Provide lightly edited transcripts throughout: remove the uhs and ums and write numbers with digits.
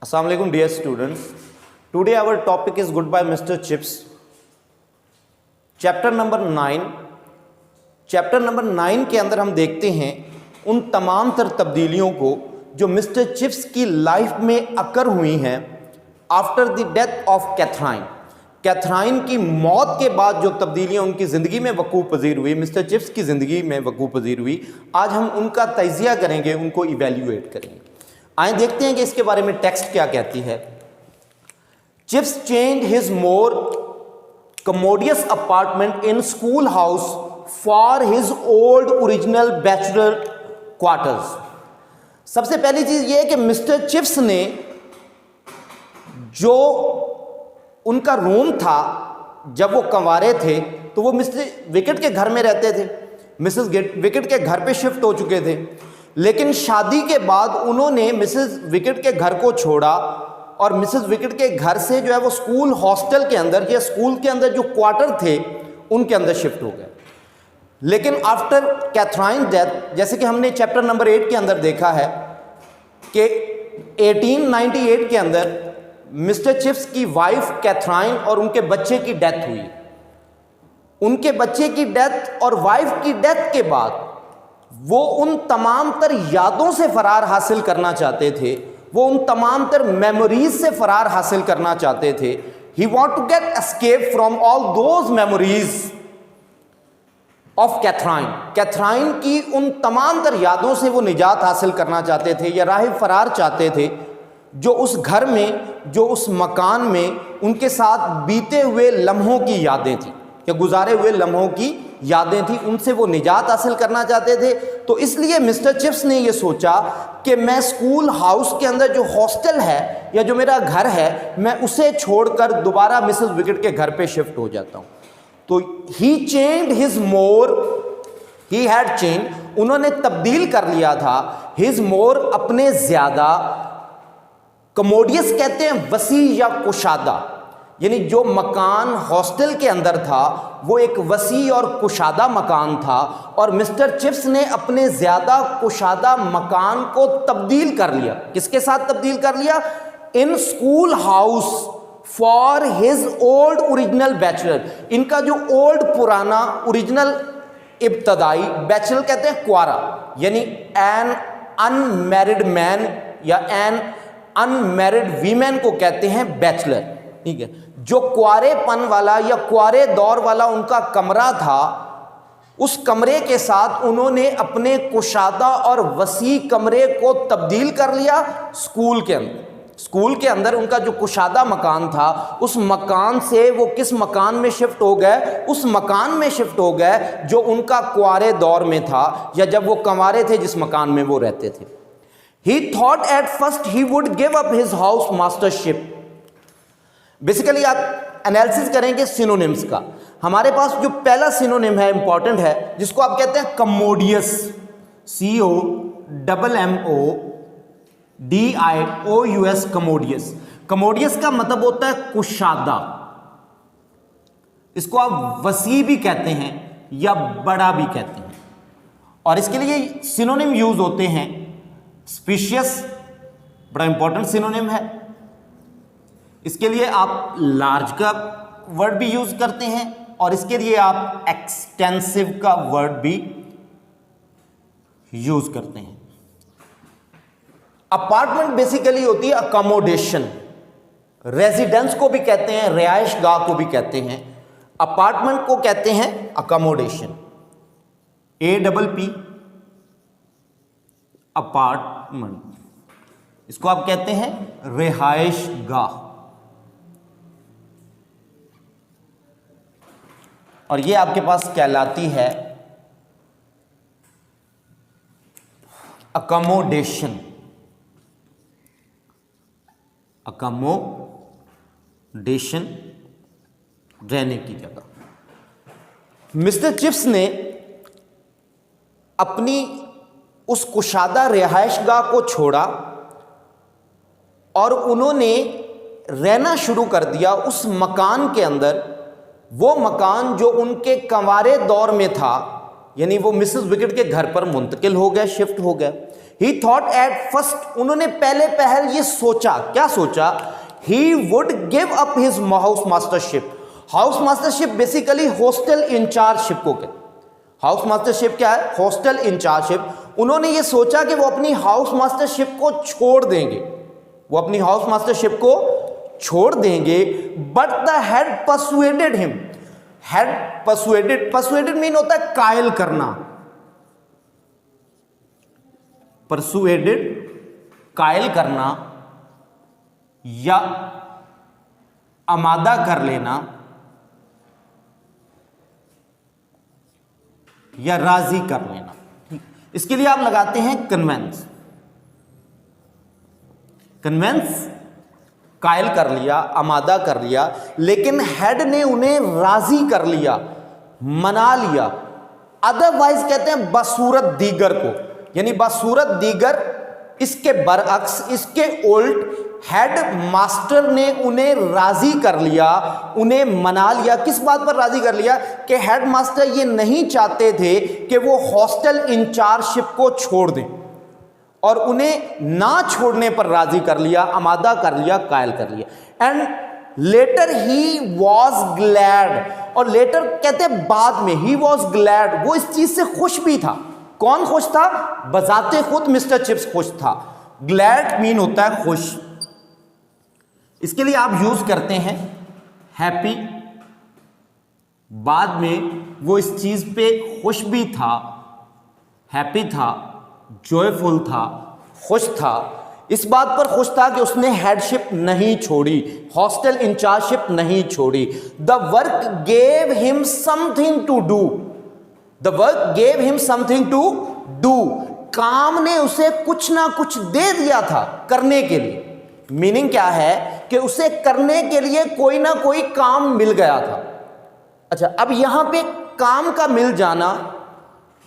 Assalamualaikum dear students. Today our topic is Goodbye Mr. Chips. Chapter number 9 के अंदर हम देखते हैं उन तमाम तर तब्दीलियों को जो मिस्टर चिप्स की लाइफ में अकर हुई हैं after the death of Catherine की मौत के बाद जो तब्दीलियां उनकी ज़िंदगी में वकूफ़ पजीर हुई, मिस्टर चिप्स की ज़िंदगी में वकूफ़ पजीर हुई। आज हम उनका तजिया करेंगे, उनको इवेल्यूएट करेंगे। आइए देखते हैं कि इसके बारे में टेक्स्ट क्या कहती है। Chips change his more commodious apartment in school house for his old original bachelor quarters. सबसे पहली चीज यह है कि मिस्टर चिप्स ने जो उनका रूम था जब वो कंवारे थे तो वो मिस्टर विकेट के घर में रहते थे, मिसेस विकेट के घर पे शिफ्ट हो चुके थे। लेकिन शादी के बाद उन्होंने मिसेस विकेट के घर को छोड़ा और मिसेस विकेट के घर से जो है वो स्कूल हॉस्टल के अंदर या स्कूल के अंदर जो क्वार्टर थे उनके अंदर शिफ्ट हो गए। लेकिन आफ्टर कैथराइन डेथ, जैसे कि हमने चैप्टर नंबर 8 के अंदर देखा है कि 1898 के अंदर मिस्टर चिप्स की वाइफ कैथराइन और उनके बच्चे की डेथ हुई। उनके बच्चे की डेथ और वाइफ की डेथ के बाद वो उन तमाम तर यादों से फरार हासिल करना चाहते थे, वो उन तमाम तर मेमोरीज से फरार हासिल करना चाहते थे। He want to get escape from all those memories of Catherine की उन तमाम तर यादों से वो निजात हासिल करना चाहते थे या राह फरार चाहते थे जो उस घर में, जो उस मकान में उनके साथ बीते हुए लम्हों की यादें थी या गुजारे हुए लम्हों की यादें थी, उनसे वो निजात हासिल करना चाहते थे। तो इसलिए मिस्टर चिप्स ने ये सोचा कि मैं स्कूल हाउस के अंदर जो हॉस्टल है या जो मेरा घर है मैं उसे छोड़कर दोबारा मिसेस विकेट के घर पे शिफ्ट हो जाता हूँ। तो ही हैड चेंज, उन्होंने तब्दील कर लिया था हिज मोर, अपने ज्यादा, कमोडियस कहते हैं वसी या कुशादा, यानी जो मकान हॉस्टल के अंदर था वो एक वसी और कुशादा मकान था और मिस्टर चिप्स ने अपने ज्यादा कुशादा मकान को तब्दील कर लिया। किसके साथ तब्दील कर लिया? In school house for his old original bachelor. इनका जो ओल्ड पुराना ओरिजिनल इब्तदाई, बैचलर कहते हैं क्वारा, यानी एन अनमैरिड मैन या एन अनमैरिड वीमेन को कहते हैं बैचलर, ठीक है। जो क्वारेपन वाला या क्वारे दौर वाला उनका कमरा था, उस कमरे के साथ उन्होंने अपने कुशादा और वसी कमरे को तब्दील कर लिया स्कूल के अंदर। स्कूल के अंदर उनका जो कुशादा मकान था, उस मकान से वो किस मकान में शिफ्ट हो गए? उस मकान में शिफ्ट हो गए जो उनका क्वारे दौर में था या जब वो कंवारे थे, जिस मकान में वो रहते थे। He thought at first he would give up his house mastership. Basically आप एनालिसिस करेंगे सिनोनिम्स का। हमारे पास जो पहला सिनोनिम है इंपॉर्टेंट है, जिसको आप कहते हैं कमोडियस, COMMODIOUS, कमोडियस। कमोडियस का मतलब होता है कुशादा। इसको आप वसी भी कहते हैं या बड़ा भी कहते हैं। और इसके लिए सिनोनिम यूज होते हैं स्पीशियस, बड़ा इंपॉर्टेंट सिनोनिम है। इसके लिए आप लार्ज का वर्ड भी यूज करते हैं और इसके लिए आप एक्सटेंसिव का वर्ड भी यूज करते हैं। अपार्टमेंट बेसिकली होती है अकोमोडेशन। रेजिडेंस को भी कहते हैं, रिहाइश गाह को भी कहते हैं। अपार्टमेंट को कहते हैं अकोमोडेशन, APP, अपार्टमेंट। इसको आप कहते हैं रिहाइश गाह। और ये आपके पास कहलाती है अकोमोडेशन। अकोमोडेशन, रहने की जगह। मिस्टर चिप्स ने अपनी उस कुशादा रिहाइशगाह को छोड़ा और उन्होंने रहना शुरू कर दिया उस मकान के अंदर। वो मकान जो उनके कंवारे दौर में था, यानी वो मिसेस विकेट के घर पर मुंतकिल हो गया, शिफ्ट हो गया। ही थॉट एट फर्स्ट, उन्होंने पहले पहल ये सोचा, क्या सोचा, he would give up his house mastership. House mastership basically hostel inchargeship को कहते हैं। हाउस मास्टरशिप क्या है? Hostel inchargeship. उन्होंने ये सोचा कि वो अपनी हाउस मास्टरशिप को छोड़ देंगे, वो अपनी हाउस मास्टरशिप को छोड़ देंगे। But the head persuaded him, head persuaded mean होता है कायल करना, परसुएडेड कायल करना या आमादा कर लेना या राजी कर लेना। इसके लिए आप लगाते हैं कन्वेंस। कन्वेंस कायल कर लिया, आमादा कर लिया, लेकिन हेड ने उन्हें राजी कर लिया, मना लिया। अदरवाइज कहते हैं बसूरत दीगर को, यानी बसूरत दीगर, इसके बरअक्स, इसके उल्ट हेड मास्टर ने उन्हें राजी कर लिया, उन्हें मना लिया। किस बात पर राजी कर लिया? कि हेड मास्टर ये नहीं चाहते थे कि वो हॉस्टल इंचार्जशिप को छोड़ दें, और उन्हें ना छोड़ने पर राजी कर लिया, आमादा कर लिया, कायल कर लिया। And later he was glad, और लेटर कहते हैं बाद में, ही वॉज ग्लैड, वो इस चीज से खुश भी था। कौन खुश था? बजाते खुद मिस्टर चिप्स खुश था। ग्लैड मीन होता है खुश। इसके लिए आप यूज करते हैं हैप्पी, बाद में वो इस चीज पे खुश भी था, हैप्पी था, जॉयफुल था, खुश था। इस बात पर खुश था कि उसने हेडशिप नहीं छोड़ी, हॉस्टल इंचार्जशिप नहीं छोड़ी। The work gave him something to do, the work gave him something to do, काम ने उसे कुछ ना कुछ दे दिया था करने के लिए। मीनिंग क्या है कि उसे करने के लिए कोई ना कोई काम मिल गया था। अच्छा, अब यहां पे काम का मिल जाना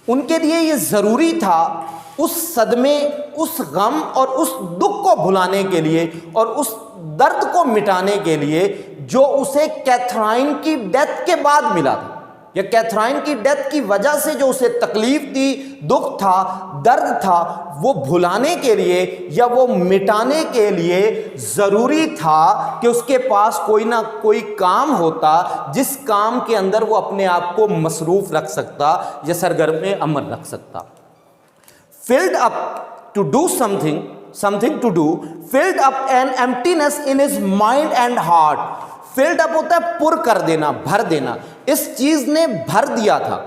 उनके लिए ये जरूरी था उस सदमे, उस गम और उस दुख को भुलाने के लिए और उस दर्द को मिटाने के लिए जो उसे कैथराइन की डेथ के बाद मिला था, या कैथराइन की डेथ की वजह से जो उसे तकलीफ थी, दुख था, दर्द था, वो भुलाने के लिए या वो मिटाने के लिए जरूरी था कि उसके पास कोई ना कोई काम होता जिस काम के अंदर वो अपने आप को मसरूफ रख सकता या सरगर्म अमल रख सकता। Filled up to do something to do, filled up an emptiness in his mind and heart. Filled up होता है पुर कर देना, भर देना। इस चीज ने भर दिया था।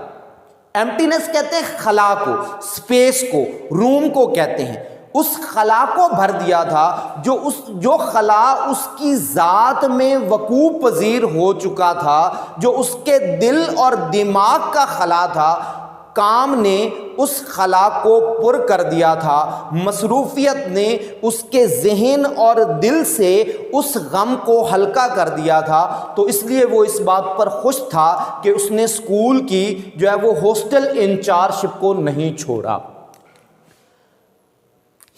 एम्प्टीनेस कहते हैं खला को, स्पेस को, रूम को कहते हैं। उस खला को भर दिया था, जो खला उसकी जात में वकूफ पजीर हो चुका था, जो उसके दिल और दिमाग का खला था। काम ने उस खला को पुर कर दिया था, मसरूफियत ने उसके जहन और दिल से उस गम को हल्का कर दिया था। तो इसलिए वो इस बात पर खुश था कि उसने स्कूल की जो है वो हॉस्टल इंचार्जशिप को नहीं छोड़ा।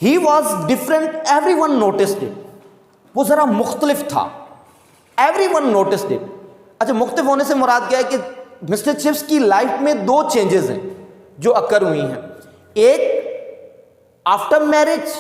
He was different, everyone noticed it, वो जरा मुख्तलिफ था, एवरीवन नोटिस्ड इट। अच्छा, मुख्तलिफ होने से मुराद क्या है कि मिस्टर चिप्स की लाइफ में दो चेंजेस हैं जो अकर हुई हैं। एक आफ्टर मैरिज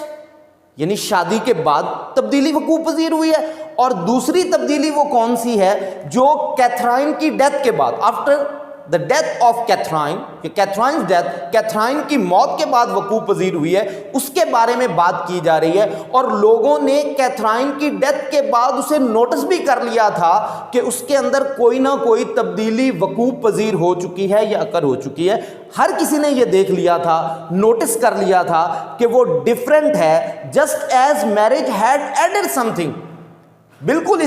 यानी शादी के बाद तब्दीली वकूफ पजीर हुई है, और दूसरी तब्दीली वो कौन सी है जो कैथराइन की डेथ के बाद, after the death of Catherine, Catherine death, Catherine की मौत के बाद वकूफ पजीर हुई है, उसके बारे में बात की जा रही है। और लोगों ने कैथराइन की डेथ के बाद उसे नोटिस भी कर लिया था कि उसके अंदर कोई ना कोई तब्दीली वकूफ पजीर हो चुकी है या अकर हो चुकी है। हर किसी ने यह देख लिया था, नोटिस कर लिया था कि वो डिफरेंट है, just as marriage had added something. बिल्कुल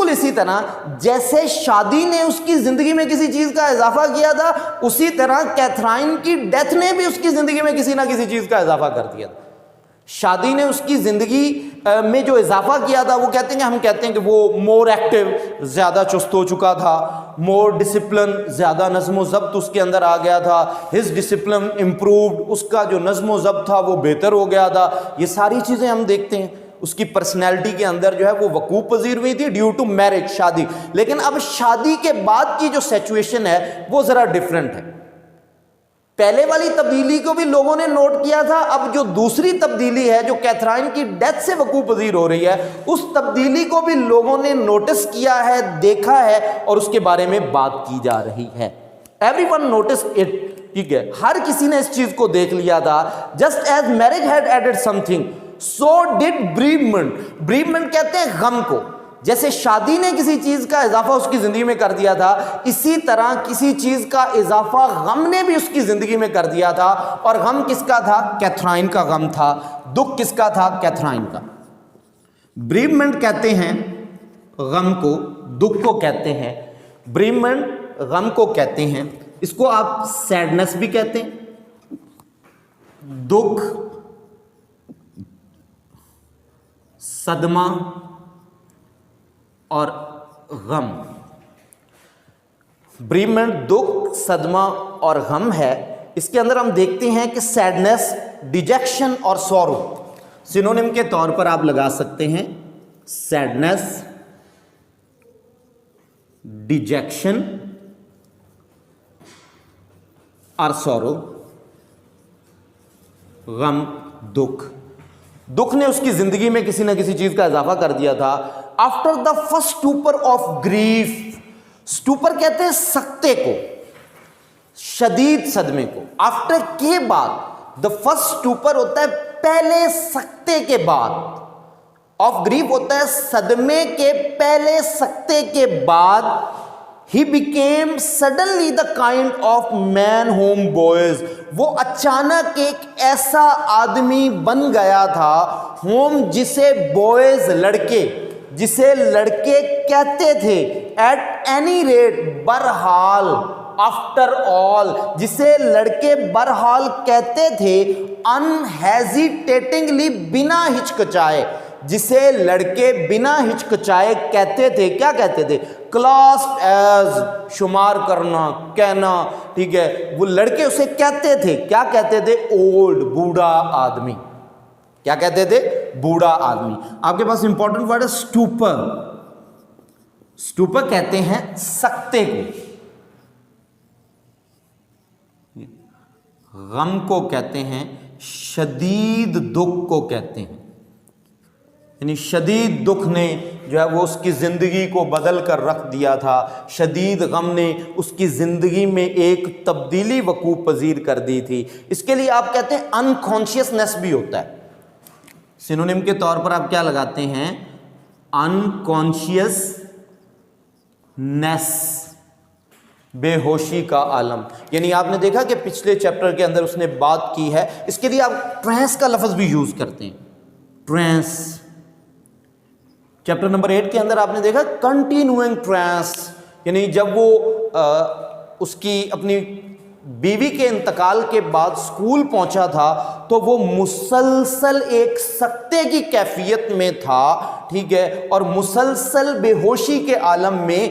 इसी तरह जैसे शादी ने उसकी जिंदगी में किसी चीज का इजाफा किया था, उसी तरह कैथराइन की डेथ ने भी उसकी जिंदगी में किसी ना किसी चीज का इजाफा कर दिया था। शादी ने उसकी जिंदगी में जो इजाफा किया था, वो हम कहते हैं कि वो मोर एक्टिव, ज्यादा चुस्त हो चुका था, मोर डिसिप्लिन, ज्यादा नज्म ज़ब्त उसके अंदर आ गया था, हिज डिसिप्लिन इम्प्रूव्ड, उसका जो नज्म ज़ब्त था वो बेहतर हो गया था। ये सारी चीजें हम देखते हैं उसकी पर्सनैलिटी के अंदर जो है वो वकूफ पजीर हुई थी ड्यू टू मैरिज, शादी। लेकिन अब शादी के बाद की जो सिचुएशन है वो जरा डिफरेंट है। पहले वाली तब्दीली को भी लोगों ने नोट किया था, अब जो दूसरी तब्दीली है जो कैथराइन की डेथ से वकूफ पजीर हो रही है, उस तब्दीली को भी लोगों ने नोटिस किया है, देखा है और उसके बारे में बात की जा रही है। एवरीवन नोटिस इट, ठीक है, हर किसी ने इस चीज को देख लिया था। Just as marriage had added something so did bereavement. Bereavement कहते हैं गम को, जैसे शादी ने किसी चीज का इजाफा उसकी जिंदगी में कर दिया था, इसी तरह किसी चीज का इजाफा गम ने भी उसकी जिंदगी में कर दिया था। और गम किसका था? कैथराइन का गम था। दुख किसका था? कैथराइन का। ब्रीवमेंट कहते हैं गम को, दुख को कहते हैं। ब्रीवमेंट गम को कहते हैं, इसको आप सैडनेस भी कहते हैं, दुख, सदमा और गम। ब्रीवमेंट दुख, सदमा और गम है। इसके अंदर हम देखते हैं कि सैडनेस, डिजेक्शन और सॉरो सिनोनिम के तौर पर आप लगा सकते हैं। सैडनेस, डिजेक्शन और सॉरो, गम, दुख। दुख ने उसकी जिंदगी में किसी ना किसी चीज का इजाफा कर दिया था। After the first stupor of grief, stupor कहते हैं सकते को, शदीद सदमे को। आफ्टर के बाद, द फर्स्ट स्टूपर होता है पहले सकते के बाद, ऑफ ग्रीफ होता है सदमे के पहले सकते के बाद। He became suddenly the kind of man whom boys, वो अचानक एक ऐसा आदमी बन गया था, whom जिसे boys लड़के, जिसे लड़के कहते थे, at any rate बहरहाल, after all जिसे लड़के बहरहाल कहते थे, unhesitatingly बिना हिचकिचाए, जिसे लड़के बिना हिचकिचाए कहते थे। क्या कहते थे? क्लास्ड एज, शुमार करना, कहना, ठीक है, वो लड़के उसे कहते थे। क्या कहते थे? ओल्ड, बूढ़ा आदमी। क्या कहते थे? बूढ़ा आदमी। आपके पास इंपॉर्टेंट वर्ड है स्टूपर। स्टूपर कहते हैं सकते को, गम को कहते हैं, शदीद दुख को कहते हैं। यानी शदीद दुख ने जो है वो उसकी ज़िंदगी को बदल कर रख दिया था। शदीद गम ने उसकी ज़िंदगी में एक तब्दीली वकूफ़ पजीर कर दी थी। इसके लिए आप कहते हैं अनकॉन्शियसनेस भी होता है। सिनोनिम के तौर पर आप क्या लगाते हैं? अनकॉन्शियसनेस, बेहोशी का आलम। यानी आपने देखा कि पिछले चैप्टर के अंदर उसने बात की है। इसके लिए आप ट्रांस का लफ्ज़ भी यूज़ करते हैं, ट्रांस। चैप्टर नंबर 8 के अंदर आपने देखा कंटिन्यूइंग ट्रांस, यानी जब वो उसकी अपनी बीवी के इंतकाल के बाद स्कूल पहुंचा था तो वो मुसलसल एक सकते की कैफियत में था, ठीक है, और मुसलसल बेहोशी के आलम में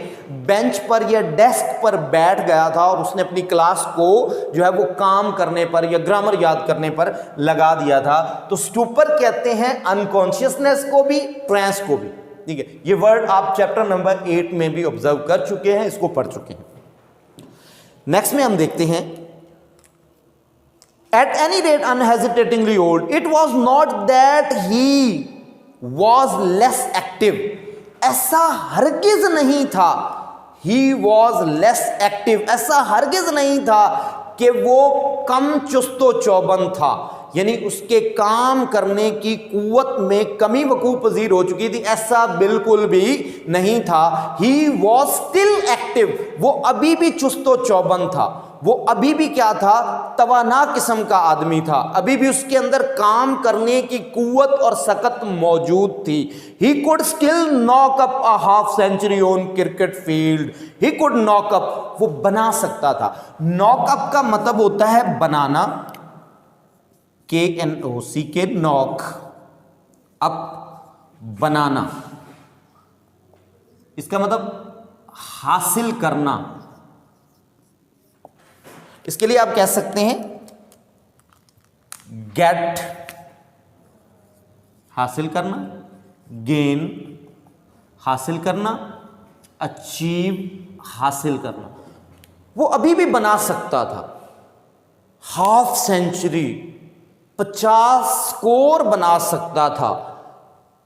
बेंच पर या डेस्क पर बैठ गया था और उसने अपनी क्लास को जो है वो काम करने पर या ग्रामर याद करने पर लगा दिया था। तो स्टूपर कहते हैं अनकॉन्शियसनेस को भी, ट्रांस को भी, ठीक है। ये वर्ड आप चैप्टर नंबर 8 में भी ऑब्जर्व कर चुके हैं, इसको पढ़ चुके हैं। नेक्स्ट में हम देखते हैं at any rate unhesitatingly old. It was not that he was less active, ऐसा हरगिज नहीं था। ही वॉज लेस एक्टिव, ऐसा हरगिज नहीं था कि वो कम चुस्तो चौबंद था, यानी उसके काम करने की कुव्वत में कमी वकूफ़ पजीर हो चुकी थी, ऐसा बिल्कुल भी नहीं था। ही वॉज स्टिल एक्टिव, वो अभी भी चुस्तो चौबंद था, वो अभी भी क्या था? तवाना किस्म का आदमी था, अभी भी उसके अंदर काम करने की कुव्वत और सकत मौजूद थी। He could still knock up a half century on cricket field. He could knock up, वो बना सकता था। नॉक अप का मतलब होता है बनाना, KNOCK, नॉक अप, बनाना। इसका मतलब हासिल करना। इसके लिए आप कह सकते हैं गेट, हासिल करना, गेन, हासिल करना, अचीव, हासिल करना। वो अभी भी बना सकता था, हाफ सेंचुरी 50 स्कोर बना सकता था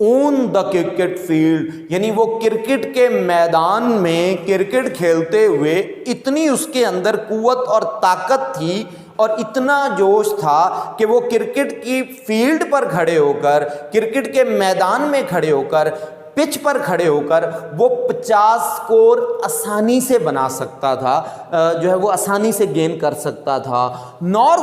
ऑन द क्रिकेट फील्ड, यानी वो क्रिकेट के मैदान में क्रिकेट खेलते हुए इतनी उसके अंदर कुव्वत और ताकत थी और इतना जोश था कि वो क्रिकेट की फील्ड पर खड़े होकर, क्रिकेट के मैदान में खड़े होकर, पिच पर खड़े होकर वो 50 स्कोर आसानी से बना सकता था, जो है वो आसानी से गेन कर सकता था। नॉर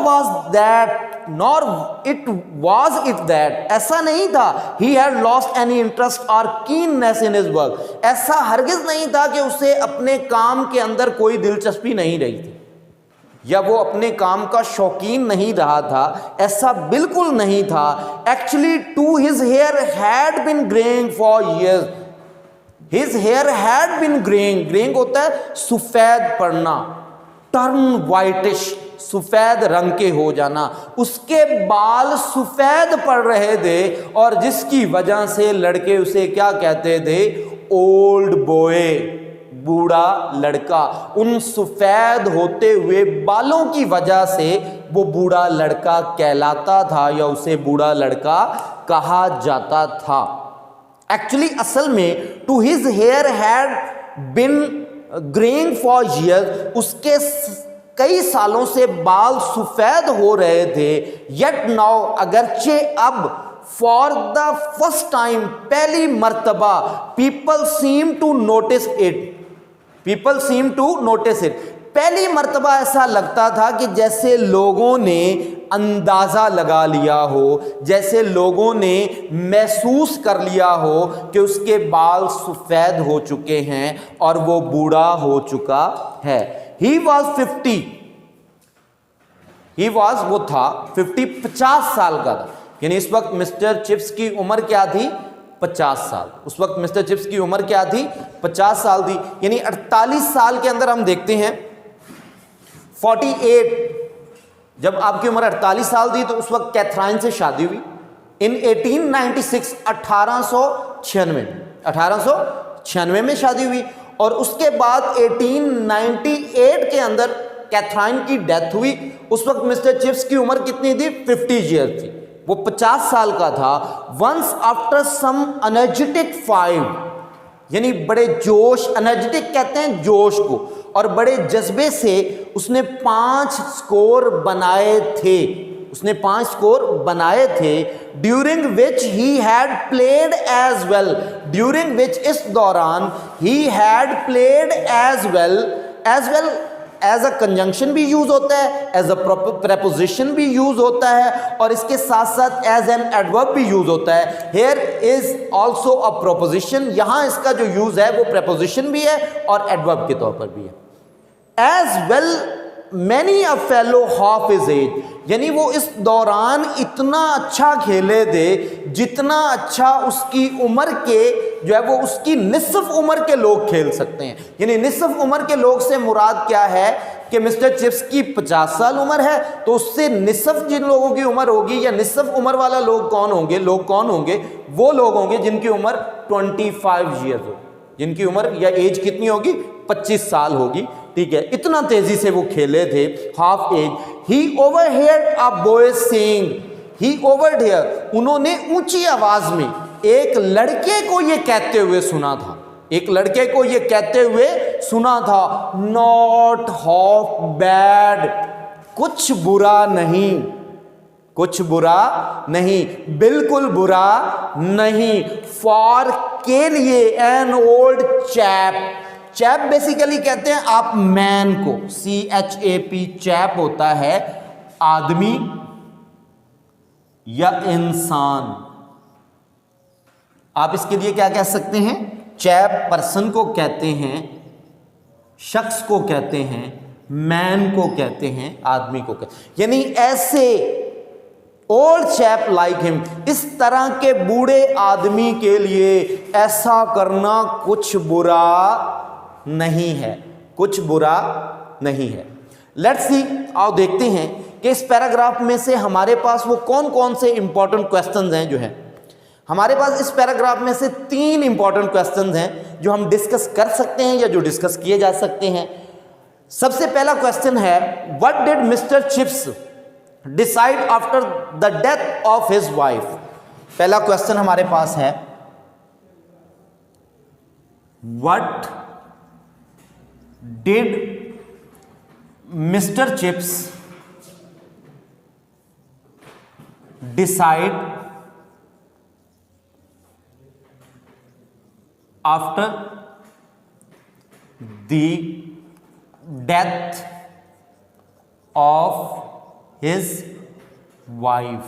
इट वाज दैट, ऐसा नहीं था he had lost any interest और कीननेस इन हिज वर्क, ऐसा हरगिज नहीं था कि उसे अपने काम के अंदर कोई दिलचस्पी नहीं रही थी या वो अपने काम का शौकीन नहीं रहा था, ऐसा बिल्कुल नहीं था। Actually to his hair had been greying for years, his hair had been greying, greying होता है सफेद पड़ना, टर्न वाइटिश, सफेद रंग के हो जाना, उसके बाल सफेद पड़ रहे थे और जिसकी वजह से लड़के उसे क्या कहते थे, ओल्ड बॉय, बूढ़ा लड़का। उन सफेद होते हुए बालों की वजह से वो बूढ़ा लड़का कहलाता था या उसे बूढ़ा लड़का कहा जाता था। एक्चुअली असल में to his hair had been greying for years, उसके कई सालों से बाल सफेद हो रहे थे। येट नाउ, अगरचे अब फॉर द फर्स्ट टाइम, पहली मर्तबा, people seem to notice it, people seem to notice it, पहली मर्तबा ऐसा लगता था कि जैसे लोगों ने अंदाज़ा लगा लिया हो, जैसे लोगों ने महसूस कर लिया हो कि उसके बाल सफ़ेद हो चुके हैं और वो बूढ़ा हो चुका है। ही वॉज 50, वो था 50 साल का था, यानी इस वक्त मिस्टर चिप्स की उम्र क्या थी, 50 साल। उस वक्त मिस्टर चिप्स की उम्र क्या थी, 50 साल थी। यानी 48 साल के अंदर हम देखते हैं 48, जब आपकी उम्र 48 साल थी तो उस वक्त कैथराइन से शादी हुई इन 1896, 1896 में शादी हुई और उसके बाद 1898 के अंदर कैथराइन की डेथ हुई। उस वक्त मिस्टर चिप्स की उम्र कितनी थी, 50 ईयर थी, वो 50 साल का था। Once after some energetic five, यानी बड़े जोश, एनर्जेटिक कहते हैं जोश को, और बड़े जज्बे से उसने 5 स्कोर बनाए थे, उसने 5 स्कोर बनाए थे। During which he had played as well, during which इस दौरान he had played as well, as a conjunction भी यूज होता है, एज अ प्रेपोजिशन भी यूज होता है और इसके साथ साथ एज एन एडवर्ब भी यूज होता है। Here is also a proposition, यहां इसका जो यूज है वो प्रेपोजिशन भी है और एडवर्ब के तौर पर भी है। As well many a fellow half is as, यानी वो इस दौरान इतना अच्छा खेले थे जितना अच्छा उसकी उम्र के जो है वो उसकी निसफ उम्र के लोग खेल सकते हैं। यानी निसफ उम्र के लोग से मुराद क्या है कि मिस्टर चिप्स की 50 साल उम्र है तो उससे निसफ जिन लोगों की उम्र होगी या निसफ उम्र वाला लोग कौन होंगे, वो लोग होंगे जिनकी उम्र 25 ईयर्स हो, जिनकी उम्र या एज कितनी होगी, 25 साल होगी। ठीक है, इतना तेजी से वो खेले थे half age. He overheard a boy saying, he overheard, उन्होंने ऊंची आवाज में एक लड़के को ये कहते हुए सुना था, एक लड़के को ये कहते हुए सुना था, नॉट हाफ बैड, कुछ बुरा नहीं, कुछ बुरा नहीं, बिल्कुल बुरा नहीं। फॉर के लिए, an old chap, chap basically कहते हैं आप मैन को, CHAP, चैप होता है आदमी या इंसान। आप इसके लिए क्या कह सकते हैं, चैप पर्सन को कहते हैं, शख्स को कहते हैं, मैन को कहते हैं, आदमी को कहते हैं। यानी ऐसे ओल्ड चैप लाइक हिम, इस तरह के बूढ़े आदमी के लिए ऐसा करना कुछ बुरा नहीं है, कुछ बुरा नहीं है। लेट्स सी, आओ देखते हैं कि इस पैराग्राफ में से हमारे पास वो कौन कौन से इंपॉर्टेंट क्वेश्चंस हैं जो हैं। हमारे पास इस पैराग्राफ में से 3 इंपॉर्टेंट क्वेश्चंस हैं जो हम डिस्कस कर सकते हैं या जो डिस्कस किए जा सकते हैं। सबसे पहला क्वेश्चन है, what did mister chips decide after the death of his wife. पहला क्वेश्चन हमारे पास है, what did mister chips decide after the death of his wife.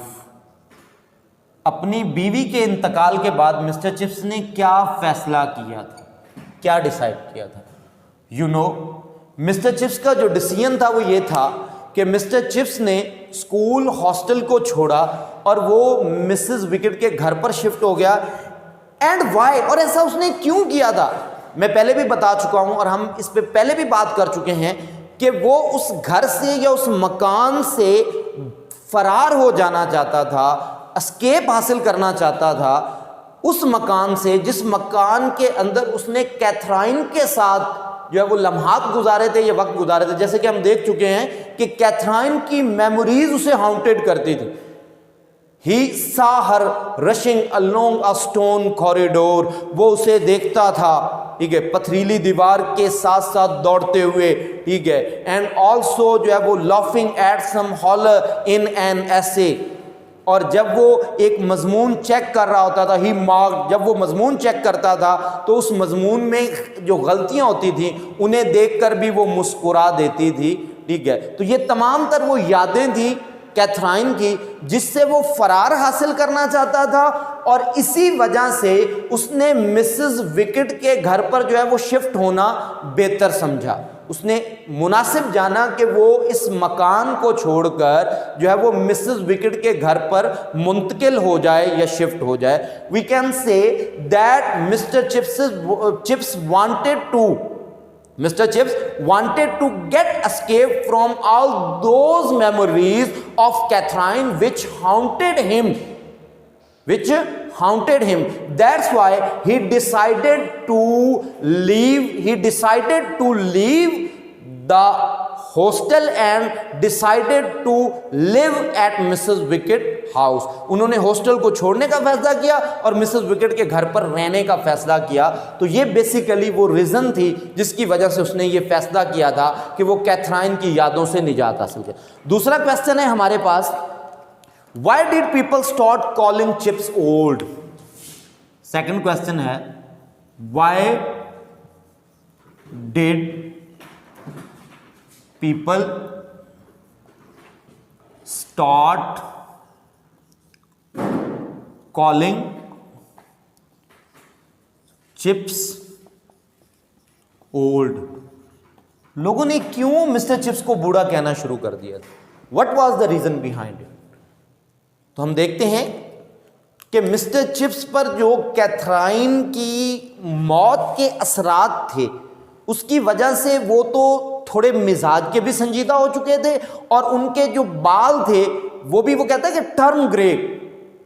अपनी बीवी के इंतकाल के बाद मिस्टर चिप्स ने क्या फैसला किया था, क्या डिसाइड किया था? यू नो, मिस्टर चिप्स का जो डिसीजन था वो ये था कि मिस्टर चिप्स ने स्कूल हॉस्टल को छोड़ा और वो मिसेस विकेट के घर पर शिफ्ट हो गया। एंड वाई, और ऐसा उसने क्यों किया था? मैं पहले भी बता चुका हूं और हम इस पे पहले भी बात कर चुके हैं कि वो उस घर से या उस मकान से फरार हो जाना चाहता था, एस्केप हासिल करना चाहता था उस मकान से जिस मकान के अंदर उसने कैथराइन के साथ जो है वो लम्हात गुजारे थे, ये वक्त गुजारे थे। जैसे कि हम देख चुके हैं कि कैथराइन की मेमोरीज उसे हाउंटेड करती थी। He saw her rushing along a stone corridor, वो उसे देखता था, ठीक है, पथरीली दीवार के साथ साथ दौड़ते हुए, ठीक है। एंड ऑल्सो जो है वो laughing at some horror in an essay, और जब वो एक मजमून चेक कर रहा होता था, ही मार्क, जब वो मजमून चेक करता था तो उस मजमून में जो गलतियां होती थी उन्हें देखकर भी वो मुस्कुरा देती थी, ठीक है। तो ये तमाम तर वो यादें थी कैथराइन की जिससे वो फरार हासिल करना चाहता था, और इसी वजह से उसने मिसेस विकेट के घर पर जो है वो शिफ्ट होना बेहतर समझा। उसने मुनासिब जाना कि वो इस मकान को छोड़कर जो है वो मिसेस विकेट के घर पर मुंतकिल हो जाए या शिफ्ट हो जाए। We can say that mister Chips wanted to get escape from all those memories of Catherine which haunted him. That's why he decided to leave the hostel and decided to live at Mrs. Wicket house. उन्होंने hostel को छोड़ने का फैसला किया और Mrs wicket के घर पर रहने का फैसला किया। तो ये बेसिकली वो रीजन थी जिसकी वजह से उसने ये फैसला किया था कि वो कैथराइन की यादों से निजात हासिल करे। दूसरा क्वेश्चन है हमारे पास, Why did people start calling chips old? Second question है, Why did people start calling chips old? लोगों ने क्यों मिस्टर चिप्स को बूढ़ा कहना शुरू कर दिया? What was the reason behind it? तो हम देखते हैं कि मिस्टर चिप्स पर जो कैथराइन की मौत के असरात थे उसकी वजह से वो तो थोड़े मिजाज के भी संजीदा हो चुके थे, और उनके जो बाल थे वो भी, वो कहता है कि टर्न ग्रे,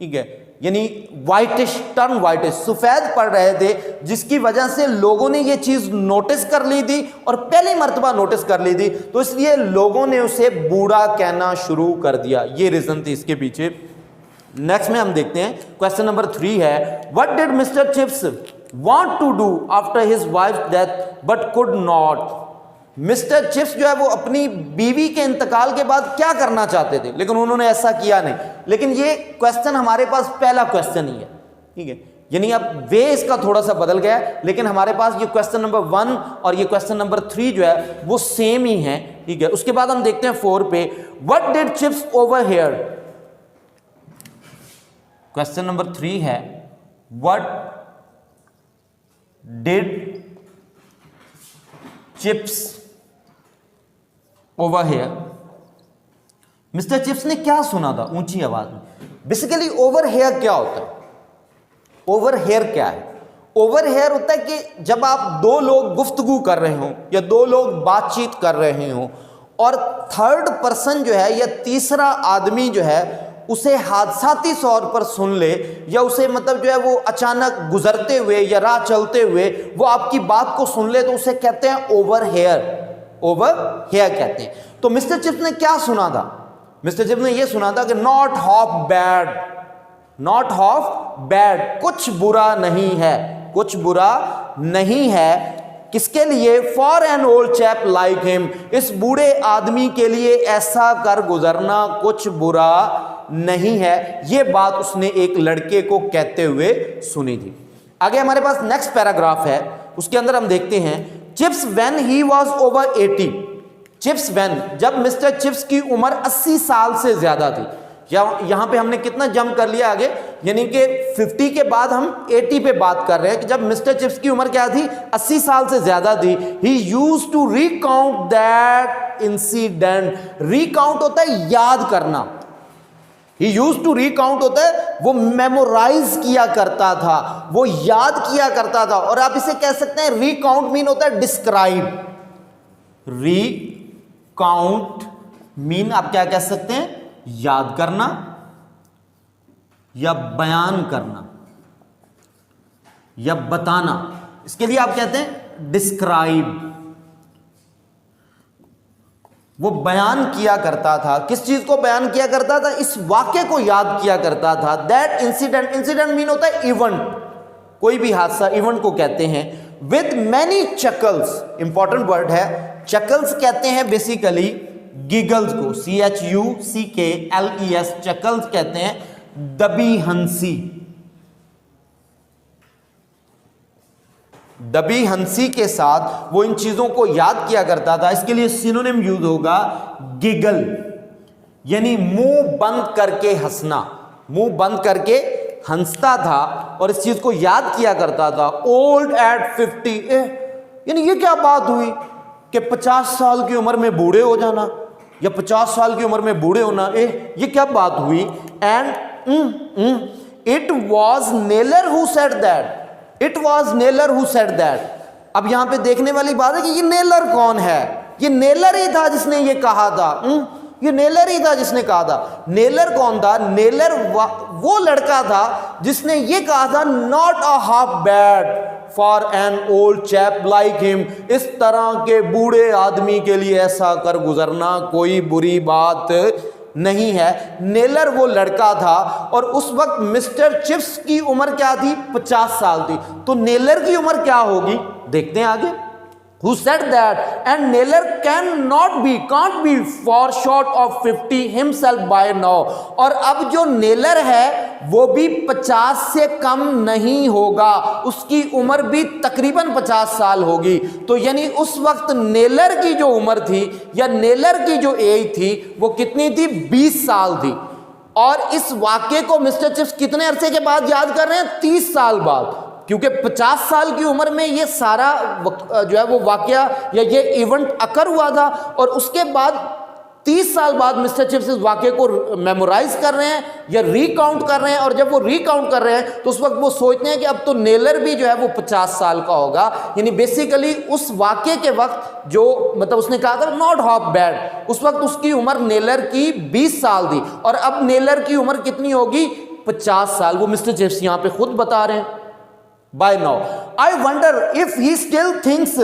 ठीक है, यानी वाइटिश, टर्न वाइटिश, सफेद पड़ रहे थे, जिसकी वजह से लोगों ने ये चीज नोटिस कर ली थी और पहली मर्तबा नोटिस कर ली थी, तो इसलिए लोगों ने उसे बूढ़ा कहना शुरू कर दिया। ये रीजन थी इसके पीछे। नेक्स्ट में हम देखते हैं, क्वेश्चन नंबर 3 है, what did mister Chips want to do after his wife death but could not? Mister Chips जो है वो अपनी बीवी के इंतकाल के बाद क्या करना चाहते थे, लेकिन उन्होंने ऐसा किया नहीं। लेकिन ये क्वेश्चन हमारे पास पहला क्वेश्चन ही है, ठीक है, यानी अब वे इसका थोड़ा सा बदल गया है, लेकिन हमारे पास ये क्वेश्चन नंबर 1 और ये क्वेश्चन नंबर 3 जो है वो सेम ही है, ठीक है। उसके बाद हम देखते हैं 4 पे, what did chips over here? Question number 3 है, what did chips over here? Mister chips ने क्या सुना था ऊंची आवाज में? बेसिकली ओवर हेयर क्या होता है? ओवर हेयर क्या है? ओवर हेयर होता है कि जब आप दो लोग गुफ्तगू कर रहे हो या दो लोग बातचीत कर रहे हो और थर्ड पर्सन जो है या तीसरा आदमी जो है उसे हादसाती तौर पर सुन ले, या उसे मतलब जो है वो अचानक गुजरते हुए या राह चलते हुए वो आपकी बात को सुन ले, तो उसे कहते हैं ओवर हेयर, ओवर हेयर कहते हैं। तो मिस्टर चिप्स ने क्या सुना था? मिस्टर चिप्स ने यह सुना था कि not half bad, not half bad, कुछ बुरा नहीं है, कुछ बुरा नहीं है। किसके लिए? For an old chap like him, इस बूढ़े आदमी के लिए ऐसा कर गुजरना कुछ बुरा नहीं है। यह बात उसने एक लड़के को कहते हुए सुनी थी। आगे हमारे पास नेक्स्ट पैराग्राफ है, उसके अंदर हम देखते हैं chips when he was over 80, chips when, जब मिस्टर चिप्स की उम्र 80 साल से ज्यादा थी। यहां पे हमने कितना जंप कर लिया आगे, यानी कि 50 के बाद हम 80 पे बात कर रहे हैं कि जब मिस्टर चिप्स की उम्र क्या थी? 80 साल से ज्यादा थी। He used to recount that incident, recount होता है याद करना, ही यूज्ड टू रिकाउंट होता है वो मेमोराइज किया करता था, वो याद किया करता था। और आप इसे कह सकते हैं रिकाउंट मीन होता है डिस्क्राइब, रिकाउंट मीन आप क्या कह सकते हैं? याद करना या बयान करना या बताना, इसके लिए आप कहते हैं डिस्क्राइब। वो बयान किया करता था, किस चीज को बयान किया करता था? इस वाक्य को याद किया करता था। दैट इंसिडेंट, इंसिडेंट मीन होता है इवेंट, कोई भी हादसा इवेंट को कहते हैं। With many chuckles, important word है, चकल्स कहते हैं बेसिकली गिगल्स को, CHUCKLES, चकल्स कहते हैं दबी हंसी, दबी हंसी के साथ वो इन चीजों को याद किया करता था। इसके लिए सिनोनिम यूज होगा गिगल, यानी मुंह बंद करके हंसना, मुंह बंद करके हंसता था और इस चीज को याद किया करता था। ओल्ड एट 50, यानी ये क्या बात हुई कि 50 साल की उम्र में बूढ़े हो जाना या 50 साल की उम्र में बूढ़े होना, ये क्या बात हुई? And it was Naylor who said that, it was Naylor who said that. अब यहां पे देखने वाली बात है कि ये नेलर कौन है? ये नेलर ही था जिसने ये कहा था, ये नेलर ही था जिसने कहा था। नेलर कौन था? नेलर वो लड़का था जिसने ये कहा था not a half bad for an old chap like him, इस तरह के बूढ़े आदमी के लिए ऐसा कर गुजरना कोई बुरी बात नहीं है। नेलर वो लड़का था और उस वक्त मिस्टर चिप्स की उम्र क्या थी? 50 साल थी। तो नेलर की उम्र क्या होगी? देखते हैं आगे। Who said that? And Naylor can't be far short of 50 himself by now. और अब जो नेलर है वो भी 50 से कम नहीं होगा, उसकी उम्र भी तकरीबन 50 साल होगी। तो यानी उस वक्त नेलर की जो उम्र थी या नेलर की जो एज थी वो कितनी थी? 20 साल थी। और इस वाक्य को मिस्टर चिप्स कितने अरसे के बाद याद कर रहे हैं? 30 साल बाद, क्योंकि 50 साल की उम्र में ये सारा जो है वो वाकया या ये इवेंट अकर हुआ था और उसके बाद 30 साल बाद मिस्टर चिप्स इस वाकये को मेमोराइज कर रहे हैं या रिकाउंट कर रहे हैं। और जब वो रिकाउंट कर रहे हैं तो उस वक्त वो सोचते हैं कि अब तो नेलर भी जो है वो 50 साल का होगा। यानी बेसिकली उस वाकये के वक्त जो मतलब उसने कहा था नॉट हाफ बैड, उस वक्त उसकी उम्र नेलर की 20 साल थी और अब नेलर की उम्र कितनी होगी? 50 साल। वो मिस्टर चिप्स यहां पे खुद बता रहे हैं। By now, I wonder if he still thinks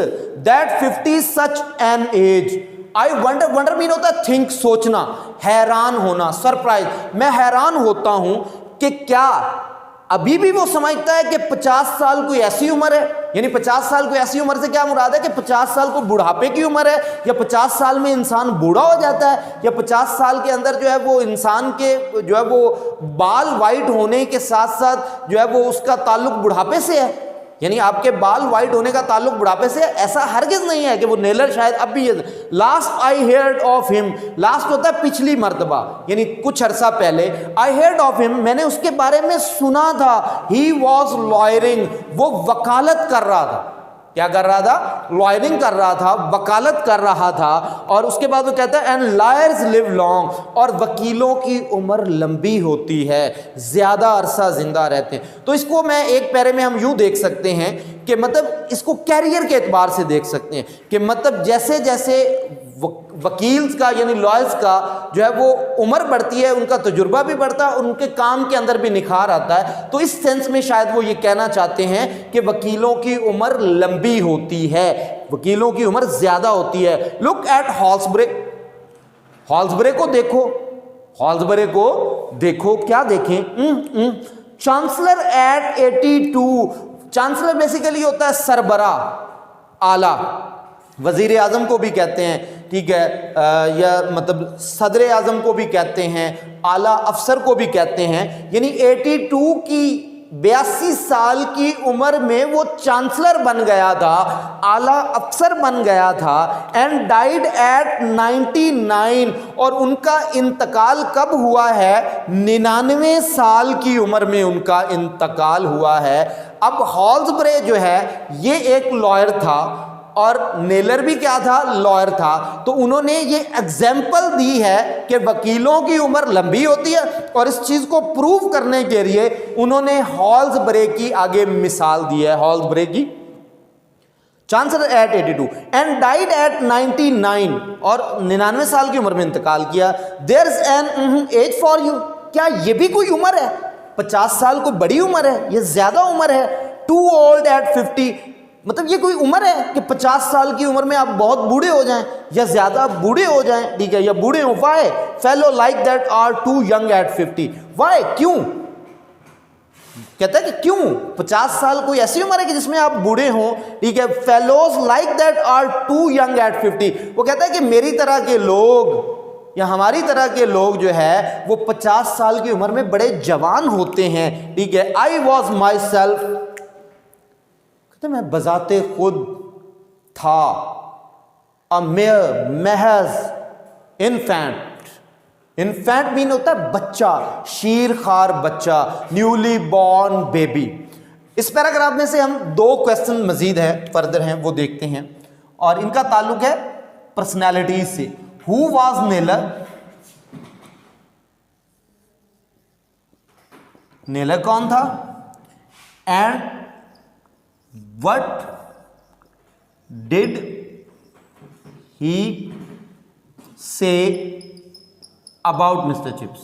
that 50 is such an age. I wonder, wonder mean होता है think, सोचना, हैरान होना, सरप्राइज। मैं हैरान होता हूं कि क्या अभी भी वो समझता है कि 50 साल कोई ऐसी उम्र है, यानी 50 साल कोई ऐसी उम्र से क्या मुराद है कि 50 साल को बुढ़ापे की उम्र है या 50 साल में इंसान बूढ़ा हो जाता है या 50 साल के अंदर जो है वो इंसान के जो है वो बाल वाइट होने के साथ साथ जो है वो उसका ताल्लुक बुढ़ापे से है, यानी आपके बाल वाइट होने का ताल्लुक बुढ़ापे से है। ऐसा हरगिज नहीं है कि वो नेलर शायद अब भी। Last I heard of him, last होता है पिछली मर्तबा, यानी कुछ अरसा पहले। आई हेयर्ड ऑफ हिम, मैंने उसके बारे में सुना था। ही वॉज लॉयरिंग, वो वकालत कर रहा था। क्या कर रहा था? लॉयरिंग कर रहा था, वकालत कर रहा था। और उसके बाद वो कहता है एंड लायर्स लिव लॉन्ग, और वकीलों की उम्र लंबी होती है, ज्यादा अरसा जिंदा रहते हैं। तो इसको मैं एक पैरे में हम यूं देख सकते हैं कि मतलब इसको कैरियर के एतबार से देख सकते हैं कि मतलब जैसे जैसे वकील्स का यानी लॉयर्स का जो है वो उम्र बढ़ती है, उनका तजुर्बा भी बढ़ता है, उनके काम के अंदर भी निखार आता है। तो इस सेंस में शायद वो ये कहना चाहते हैं कि वकीलों की उम्र लंबी होती है, वकीलों की उम्र ज्यादा होती है। लुक एट हॉल्सब्रे, हॉल्सब्रे को देखो, हॉल्सबरे को देखो, क्या देखें, चांसलर एट 82। चांसलर बेसिकली होता है सरबरा, आला, वजीर आजम को भी कहते हैं, ठीक है, या मतलब सदर आजम को भी कहते हैं, आला अफसर को भी कहते हैं। यानी 82 की 82 साल की उम्र में वो चांसलर बन गया था, आला अफसर बन गया था। एंड डाइड एट 99, और उनका इंतकाल कब हुआ है? 99 साल की उम्र में उनका इंतकाल हुआ है। अब हॉल्सबरे जो है ये एक लॉयर था और नेलर भी क्या था? लॉयर था। तो उन्होंने ये एग्जाम्पल दी है कि वकीलों की उम्र लंबी होती है, और इस चीज को प्रूव करने के लिए उन्होंने हॉल्सबरे की आगे मिसाल दी है। हॉल्सबरे की chancellor at 82 and died at 99, और 99 साल की उम्र में इंतकाल किया। There is an age for you, क्या ये भी कोई उम्र है? 50 साल को बड़ी उम्र है, ये ज्यादा उम्र है। टू ओल्ड एट 50, मतलब ये कोई उम्र है कि 50 साल की उम्र में आप बहुत बूढ़े हो जाएं या ज्यादा बूढ़े हो जाएं, ठीक है, या बूढ़े हो। Why fellow like that are too young at 50, why, क्यों? कहता है कि क्यों 50 साल कोई ऐसी उम्र है कि जिसमें आप बूढ़े हो, ठीक है। Fellows like that are too young at 50, वो कहता है कि मेरी तरह के लोग या हमारी तरह के लोग जो है वो 50 साल की उम्र में बड़े जवान होते हैं, ठीक है। आई वॉज माई सेल्फ, मैं बजाते खुद था, अ मेयर महज इन्फेंट। इन्फेंट मीन होता है बच्चा, शीरखार बच्चा, न्यूली बॉर्न बेबी। इस पैराग्राफ में से हम 2 क्वेश्चन मजीद हैं, फर्दर हैं, वो देखते हैं, और इनका ताल्लुक है पर्सनैलिटी से। Who was Naylor? नेलर कौन था? And what did he say about Mr. Chips?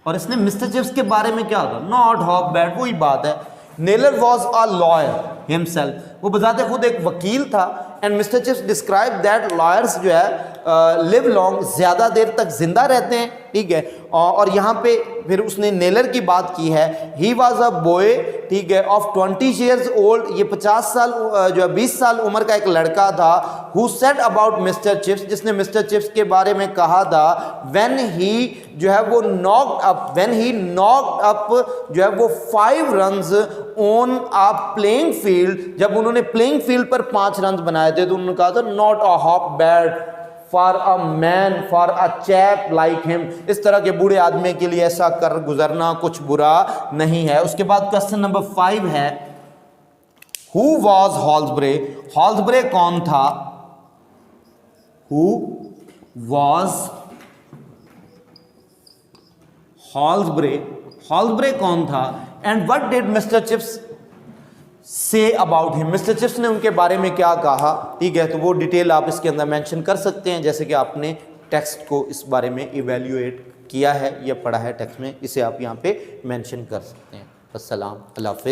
और इसने मिस्टर चिप्स के बारे में क्या होगा? नॉट हॉप बैड, वही बात है। Naylor was a lawyer himself, वो बताते खुद एक वकील था। And mister chips describe that lawyers जो है लिव लॉन्ग, ज्यादा देर तक जिंदा रहते हैं, ठीक है। और यहाँ पे फिर उसने नेलर की बात की है। ही वॉज अ बॉय, ठीक है, ऑफ 20 years ओल्ड, ये 50 साल जो है 20 साल उम्र का एक लड़का था। Who said about mister chips, जिसने मिस्टर चिप्स के बारे में कहा था। व्हेन ही जो है वो knocked up, when he knocked up जो है वो 5 runs on a playing field, जब उन्होंने प्लेइंग फील्ड पर 5 रन बनाए थे तो उन्होंने कहा था not a hop bad for a man, for a chap like him. इस तरह के बूढ़े आदमी के लिए ऐसा कर गुजरना कुछ बुरा नहीं है। उसके बाद क्वेश्चन नंबर 5 है, हु वॉज हॉल्सबरे? हॉल्सबरे कौन था? Who was हॉल्सबरे? हॉल्सबरे कौन था? And what did mister chips say about him? Mister chips ने उनके बारे में क्या कहा, ठीक है। तो वो डिटेल आप इसके अंदर मेंशन कर सकते हैं, जैसे कि आपने टेक्स्ट को इस बारे में इवेल्युएट किया है या पढ़ा है टेक्स्ट में, इसे आप यहाँ पे मेंशन कर सकते हैं। अस्सलाम, अल्लाह हाफ़िज़।